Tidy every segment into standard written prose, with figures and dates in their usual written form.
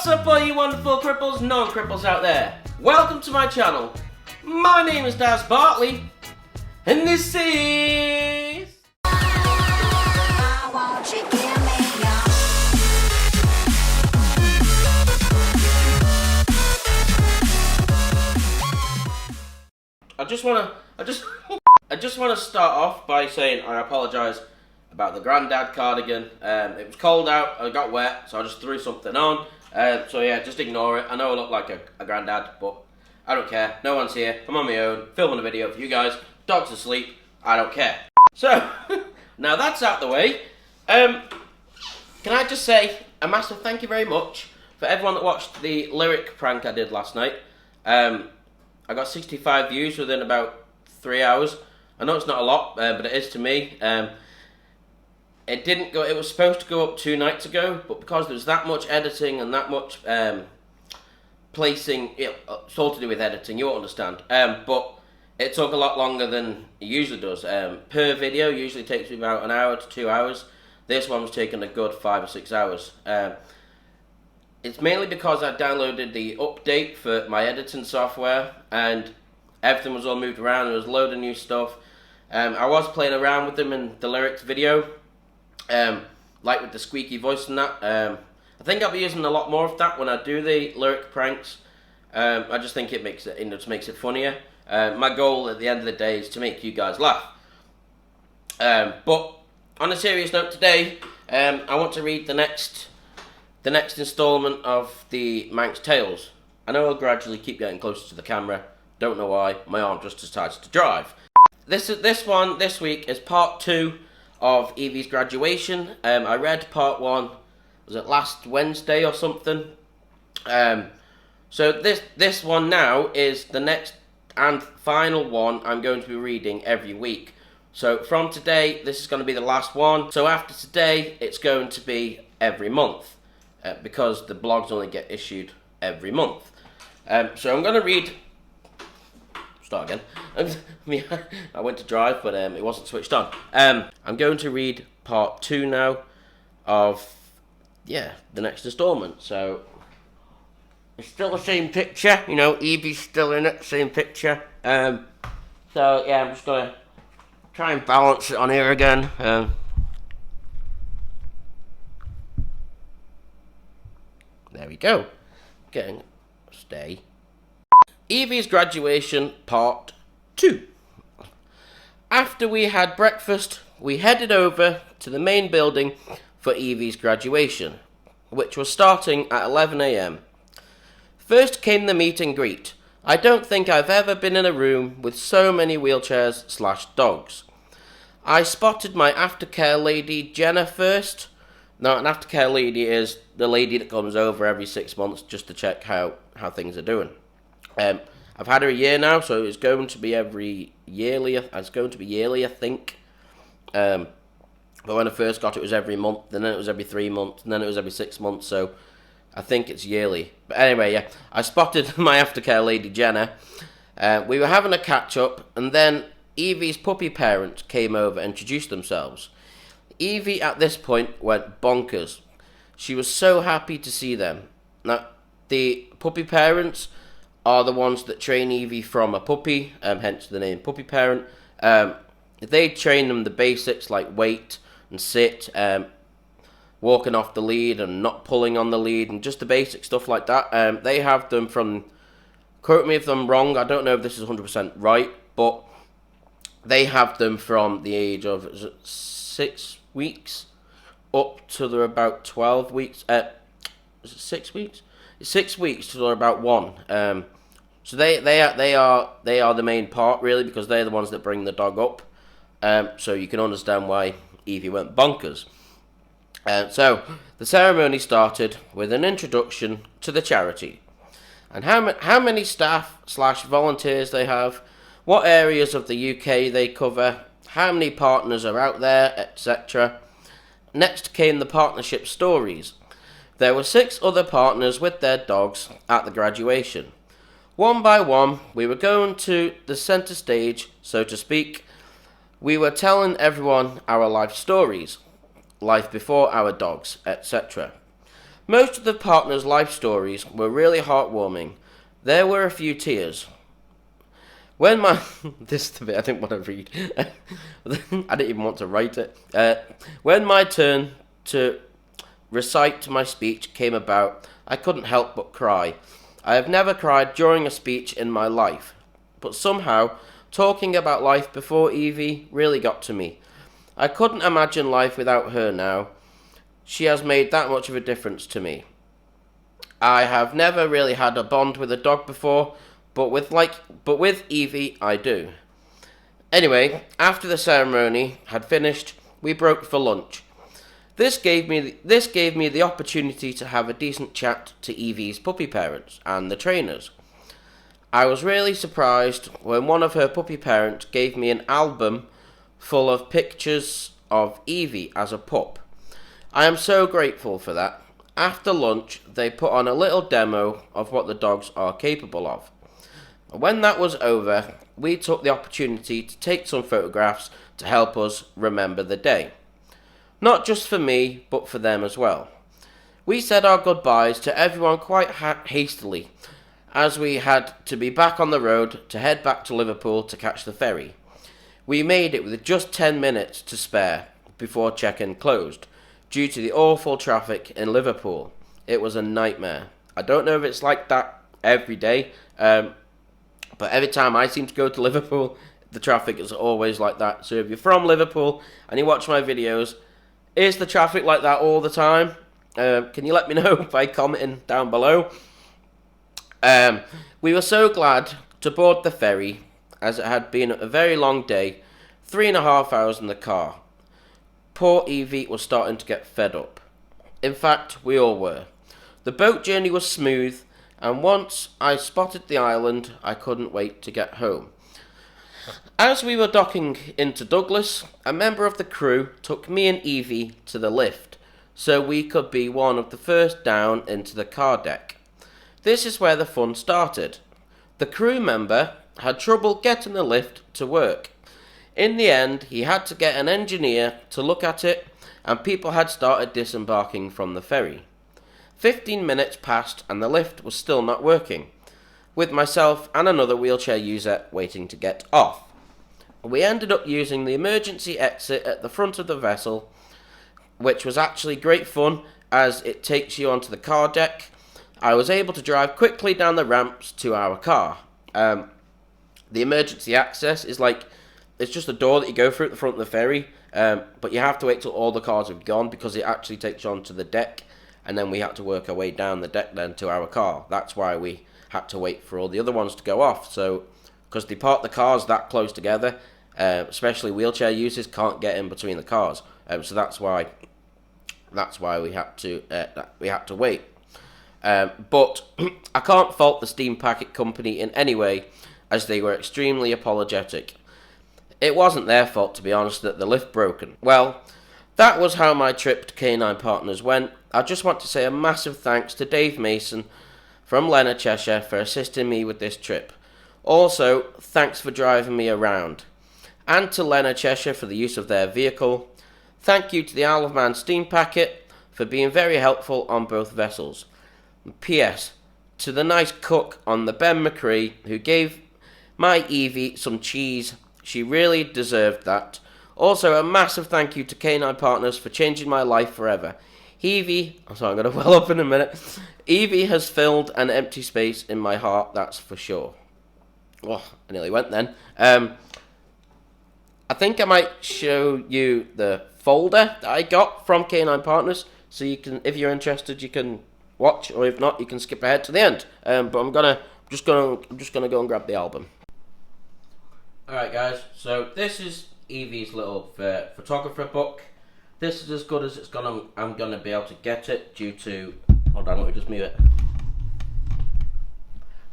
What's up all you wonderful cripples, non-cripples out there? Welcome to my channel. My name is Daz Bartley, and this is... I just want to start off by saying I apologise about the granddad cardigan. It was cold out, I got wet, so I just threw something on. So yeah, just ignore it. I know I look like a granddad, but I don't care. No one's here. I'm on my own, filming a video for you guys. Dog's asleep. I don't care. So, now that's out the way. Can I just say a massive thank you very much for everyone that watched the lyric prank I did last night. I got 65 views within about 3 hours. I know it's not a lot, but it is to me. It didn't go. It was supposed to go up 2 nights ago, but because there's that much editing and that much placing, it's all to do with editing. You'll understand. But it took a lot longer than it usually does. Per video, usually takes me about an hour to 2 hours. This one was taking a good 5 or 6 hours. It's mainly because I downloaded the update for my editing software and everything was all moved around. There was a load of new stuff. I was playing around with them in the lyrics video, like with the squeaky voice and that. I think I'll be using a lot more of that when I do the lyric pranks. I just think it makes it, just makes it funnier. My goal at the end of the day is to make you guys laugh. But on a serious note today, I want to read the next installment of the MANX Tales. I know I'll gradually keep getting closer to the camera. Don't know why. My arm just decided to drive. This week is part 2 of Evie's graduation. I read part 1. Was it last Wednesday or something? So this one now is the next and final one I'm going to be reading every week. So from today, this is going to be the last one. So after today, it's going to be every month. Because the blogs only get issued every month. So I'm going to read... Start again. I went to drive, but it wasn't switched on. I'm going to read part 2 now of, the next installment. So, it's still the same picture, Evie's still in it, same picture. So, yeah, I'm just going to try and balance it on here again. There we go. Getting stay. Evie's graduation part 2. After we had breakfast, we headed over to the main building for Evie's graduation, which was starting at 11 AM. First came the meet and greet. I don't think I've ever been in a room with so many wheelchairs/dogs. I spotted my aftercare lady Jenna first. Now, an aftercare lady is the lady that comes over every 6 months just to check how things are doing. I've had her a year now, so it's going to be yearly, I think. But when I first got it, it was every month, and then it was every 3 months, and then it was every 6 months, so I think it's yearly. But anyway, yeah, I spotted my aftercare lady, Jenna. We were having a catch-up, and then Evie's puppy parents came over and introduced themselves. Evie, at this point, went bonkers. She was so happy to see them. Now, the puppy parents are the ones that train Evie from a puppy, hence the name puppy parent. They train them the basics like wait and sit, walking off the lead and not pulling on the lead, and just the basic stuff like that. They have them from, quote me if I'm wrong, I don't know if this is 100% right, but they have them from the age of 6 weeks up to they're about 12 weeks. Is it 6 weeks? 6 weeks to they're about 1. So they are the main part really, because they're the ones that bring the dog up. So you can understand why Evie went bonkers. So the ceremony started with an introduction to the charity and how many staff/volunteers they have, what areas of the UK they cover, how many partners are out there, etc. Next came the partnership stories. There were 6 other partners with their dogs at the graduation. One by one, we were going to the centre stage, so to speak. We were telling everyone our life stories, life before our dogs, etc. Most of the partners' life stories were really heartwarming. There were a few tears. When my this is the bit I didn't want to read. I didn't even want to write it. When my turn to recite my speech came about, I couldn't help but cry. I have never cried during a speech in my life, but somehow talking about life before Evie really got to me. I couldn't imagine life without her now. She has made that much of a difference to me. I have never really had a bond with a dog before, but with Evie I do. Anyway, after the ceremony had finished, we broke for lunch. This gave me the opportunity to have a decent chat to Evie's puppy parents and the trainers. I was really surprised when one of her puppy parents gave me an album full of pictures of Evie as a pup. I am so grateful for that. After lunch, they put on a little demo of what the dogs are capable of. When that was over, we took the opportunity to take some photographs to help us remember the day. Not just for me, but for them as well. We said our goodbyes to everyone quite hastily, as we had to be back on the road to head back to Liverpool to catch the ferry. We made it with just 10 minutes to spare before check-in closed, due to the awful traffic in Liverpool. It was a nightmare. I don't know if it's like that every day, but every time I seem to go to Liverpool, the traffic is always like that. So if you're from Liverpool and you watch my videos, is the traffic like that all the time? Can you let me know by commenting down below? We were so glad to board the ferry, as it had been a very long day, 3.5 hours in the car. Poor Evie was starting to get fed up. In fact, we all were. The boat journey was smooth, and once I spotted the island, I couldn't wait to get home. As we were docking into Douglas, a member of the crew took me and Evie to the lift, so we could be one of the first down into the car deck. This is where the fun started. The crew member had trouble getting the lift to work. In the end, he had to get an engineer to look at it, and people had started disembarking from the ferry. 15 minutes passed and the lift was still not working, with myself and another wheelchair user waiting to get off. We ended up using the emergency exit at the front of the vessel, which was actually great fun as it takes you onto the car deck. I was able to drive quickly down the ramps to our car. The emergency access is it's just a door that you go through at the front of the ferry, but you have to wait till all the cars have gone because it actually takes you onto the deck, and then we had to work our way down the deck then to our car. That's why we had to wait for all the other ones to go off. So, because they park the cars that close together, especially wheelchair users can't get in between the cars. So that's why we had to wait. But I can't fault the Steam Packet Company in any way, as they were extremely apologetic. It wasn't their fault, to be honest, that the lift broken. Well, that was how my trip to Canine Partners went. I just want to say a massive thanks to Dave Mason from Leonard Cheshire for assisting me with this trip. Also, thanks for driving me around. And to Leonard Cheshire for the use of their vehicle. Thank you to the Isle of Man Steam Packet for being very helpful on both vessels. P.S. To the nice cook on the Ben McCree who gave my Evie some cheese. She really deserved that. Also, a massive thank you to Canine Partners for changing my life forever. I'm going to well up in a minute. Evie has filled an empty space in my heart, that's for sure. Oh, I nearly went then. I think I might show you the folder that I got from Canine Partners, so you can, if you're interested, you can watch, or if not, you can skip ahead to the end. But I'm just gonna go and grab the album. All right, guys. So this is Evie's little photographer book. This is as good as I'm gonna be able to get it due to. Hold on, let me just move it.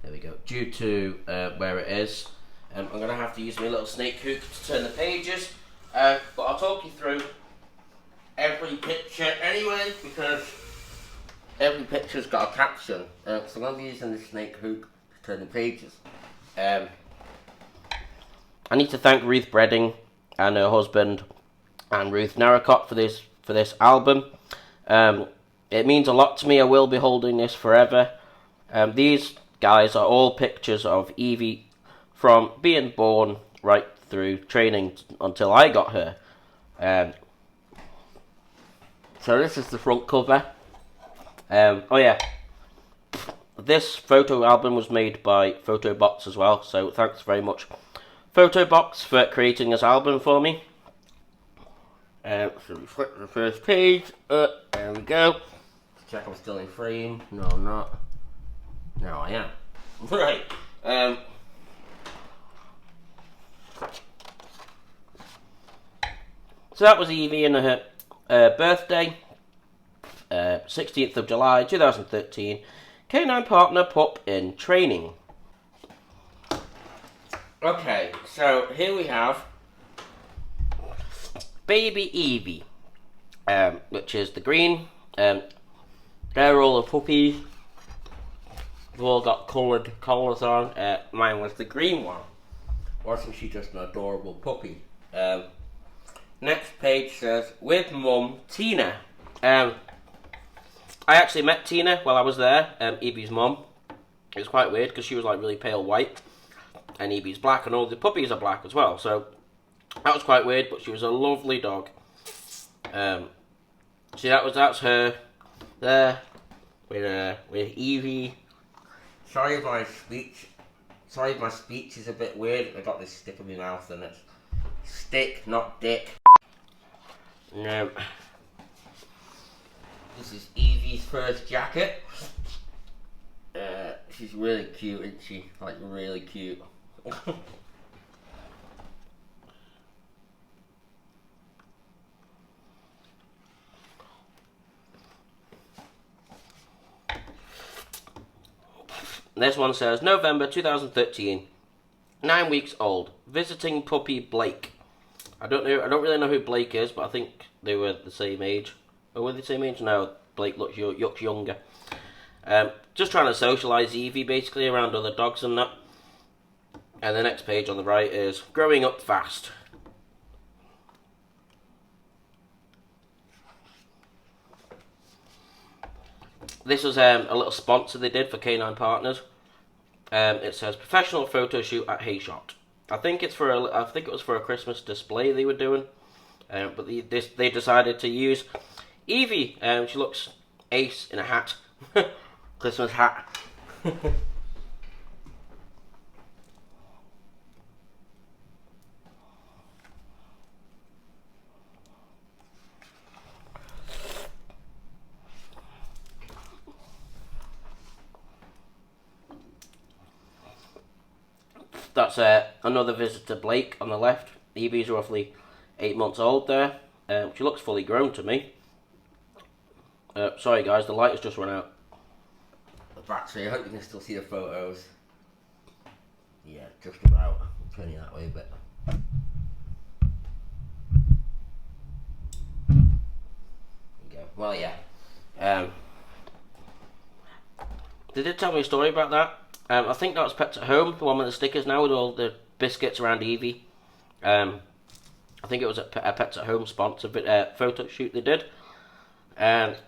There we go. Due to where it is, I'm gonna have to use my little snake hook to turn the pages. But I'll talk you through every picture anyway, because every picture's got a caption. So I'm gonna be using the snake hook to turn the pages. I need to thank Ruth Bredding and her husband and Ruth Narracott for this album. It It means a lot to me. I will be holding this forever. These guys are all pictures of Evie from being born right through training until I got her. So this is the front cover. Oh yeah, this photo album was made by Photobox as well, so thanks very much Photobox for creating this album for me. So we flip the first page up, there we go. Check I'm still in frame. No, I'm not. No, I am. Right. So that was Evie and her birthday, 16th of July 2013. Canine partner pup in training. Okay, so here we have baby Evie, which is the green. They're all the puppies. They've all got coloured collars on. Mine was the green one. Wasn't she just an adorable puppy? Next page says, with mum, Tina. I actually met Tina while I was there, Evie's mum. It was quite weird because she was like really pale white and Evie's black and all the puppies are black as well. So that was quite weird, but she was a lovely dog. See, that's her there with Evie. Sorry if my speech is a bit weird. I got this stick in my mouth and it's stick, not dick. No. This is Evie's first jacket. She's really cute, isn't she? Like, really cute. This one says, November 2013. 9 weeks old. Visiting puppy Blake. I don't really know who Blake is, but I think they were the same age. Or were they the same age? No, Blake looks younger. Just trying to socialise Evie, basically, around other dogs and that. And the next page on the right is growing up fast. This was a little sponsor they did for Canine Partners. It says professional photo shoot at Hayshot. I think it was for a Christmas display they were doing, but they decided to use Evie. She looks ace in a hat, Christmas hat. That's another visit to Blake on the left. Evie's roughly 8 months old there. She looks fully grown to me. Sorry guys, the light has just run out. The battery, I hope you can still see the photos. Yeah, just about. I'm turning that way a bit. There we go. Well, yeah. They did tell me a story about that. I think that was Pets at Home, the one with the stickers now with all the biscuits around Evie. I think it was a Pets at Home sponsored photo shoot they did. And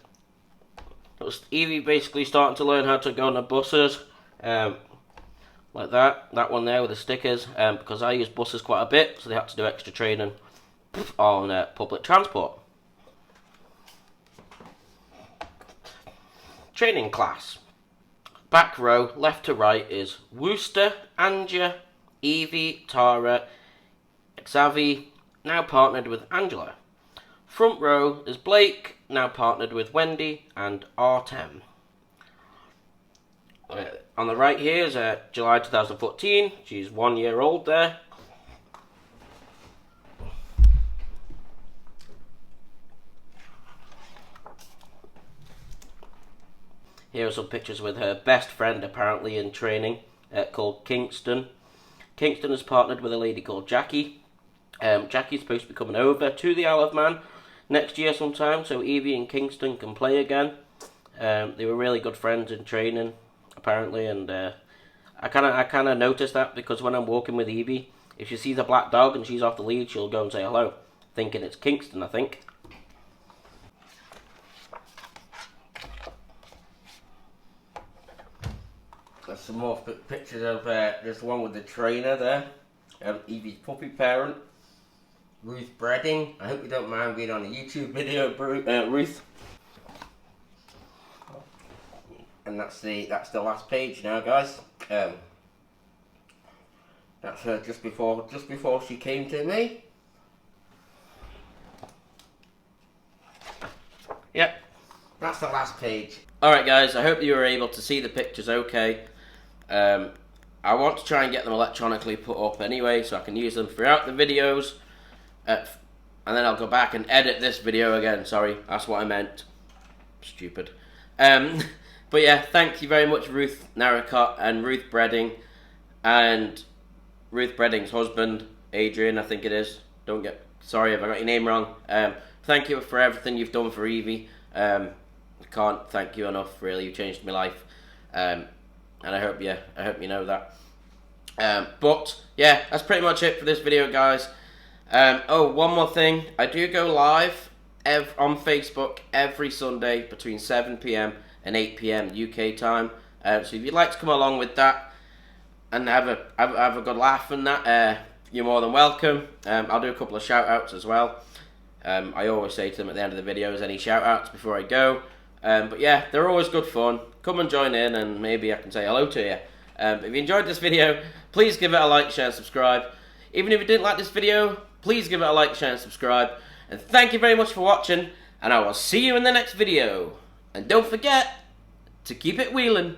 it was Evie basically starting to learn how to go on the buses, like that. That one there with the stickers, because I use buses quite a bit, so they had to do extra training on public transport. Training class. Back row, left to right, is Wooster, Anja, Evie, Tara, Xavi, now partnered with Angela. Front row is Blake, now partnered with Wendy and Artem. On the right here is July 2014. She's 1 year old there. Here are some pictures with her best friend, apparently, in training, called Kingston. Kingston is partnered with a lady called Jackie. Jackie's supposed to be coming over to the Isle of Man next year sometime, so Evie and Kingston can play again. They were really good friends in training, apparently, and I kind of noticed that because when I'm walking with Evie, if she sees a black dog and she's off the lead, she'll go and say hello, thinking it's Kingston, I think. There's some more pictures of there's one with the trainer there. Evie's puppy parent, Ruth Bredding. I hope you don't mind being on a YouTube video, Ruth. And that's the last page now, guys. That's her just before she came to me. Yep, that's the last page. Alright guys, I hope you were able to see the pictures okay. I want to try and get them electronically put up anyway, so I can use them throughout the videos. And then I'll go back and edit this video again. Sorry, that's what I meant. Stupid. But yeah, thank you very much, Ruth Narracott and Ruth Bredding. And Ruth Bredding's husband, Adrian, I think it is. Sorry if I got your name wrong. Thank you for everything you've done for Evie. I can't thank you enough, really. You changed my life. And I hope you know that. But yeah, that's pretty much it for this video, guys. Oh, one more thing. I do go live on Facebook every Sunday between 7 PM and 8 PM UK time. So if you'd like to come along with that and have a good laugh and that, you're more than welcome. I'll do a couple of shout outs as well. I always say to them at the end of the videos, any shout outs before I go. But yeah, they're always good fun. Come and join in and maybe I can say hello to you. If you enjoyed this video, please give it a like, share and subscribe. Even if you didn't like this video, please give it a like, share and subscribe. And thank you very much for watching, and I will see you in the next video. And don't forget to keep it wheeling.